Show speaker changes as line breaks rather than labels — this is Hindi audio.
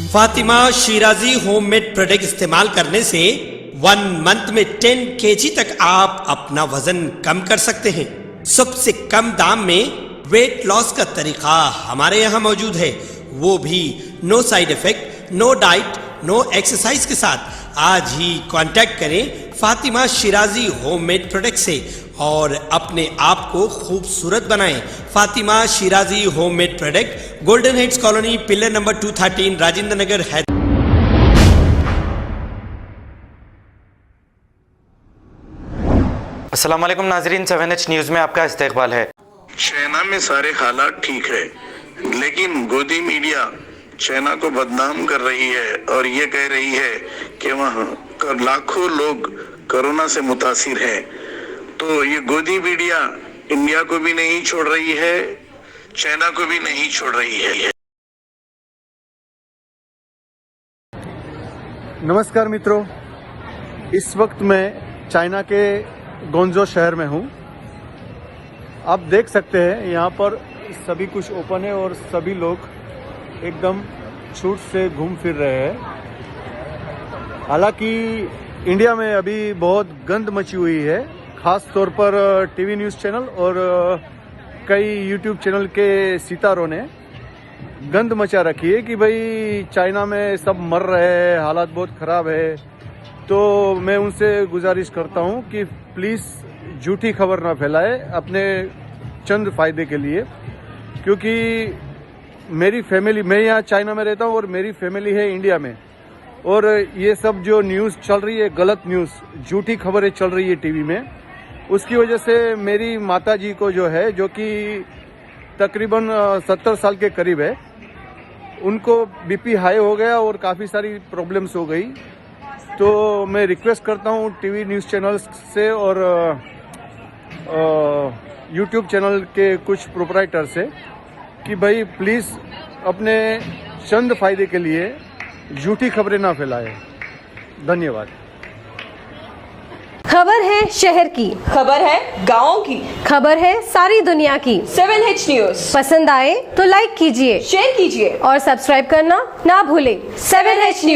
फातिमा शिराजी होममेड प्रोडक्ट इस्तेमाल करने से 1 मंथ में 10 kg तक आप अपना वजन कम कर सकते हैं। सबसे कम दाम में वेट लॉस का तरीका हमारे यहाँ मौजूद है, वो भी no side effect, no diet, no exercise के साथ। आज ही कांटेक्ट करें फातिमा शिराजी होममेड प्रोडक्ट से और अपने आप को खूबसूरत बनाएं। Fatima Shirazi homemade product, golden heads colony, pillar number 213, Rajendra Nagar, Hyderabad.
अस्सलाम वालेकुम नाजरीन, 7H न्यूज़ में आपका इस्तकबाल है।
चाइना में सारे हालात ठीक है, लेकिन गोदी मीडिया चाइना को बदनाम कर रही है और ये कह रही है कि वहाँ लाखों लोग कोरोना से मुतासिर हैं। तो ये गोदी मीडिया इंडिया को भी नहीं छोड़ रही है, चाइना को भी नहीं छोड़ रही है।
नमस्कार मित्रों, इस वक्त मैं चाइना के गोंजो शहर में हूँ। आप देख सकते हैं यहाँ पर सभी कुछ ओपन है और सभी लोग एकदम छूट से घूम फिर रहे हैं। हालांकि इंडिया में अभी बहुत गंद मची हुई है, खास तौर पर टीवी न्यूज़ चैनल और कई यूट्यूब चैनल के सितारों ने गंद मचा रखी है कि भाई चाइना में सब मर रहे हैं, हालात बहुत ख़राब है। तो मैं उनसे गुजारिश करता हूं कि प्लीज़ झूठी खबर ना फैलाए अपने चंद फ़ायदे के लिए, क्योंकि मेरी फैमिली, मैं यहाँ चाइना में रहता हूँ और मेरी फैमिली है इंडिया में। और ये सब जो न्यूज़ चल रही है, गलत न्यूज़, झूठी खबरें चल रही है टीवी में, उसकी वजह से मेरी माताजी को जो है, जो कि तकरीबन 70 साल के करीब है, उनको बीपी हाई हो गया और काफ़ी सारी प्रॉब्लम्स हो गई। तो मैं रिक्वेस्ट करता हूँ टीवी न्यूज़ चैनल्स से और यूट्यूब चैनल के कुछ प्रोपराइटर से कि भाई प्लीज़ अपने चंद फायदे के लिए झूठी खबरें ना फैलाएं। धन्यवाद।
खबर है शहर की,
खबर है गाँव की,
खबर है सारी दुनिया की।
7H न्यूज़
पसंद आए तो लाइक कीजिए,
शेयर कीजिए
और सब्सक्राइब करना ना भूलें।
7H news.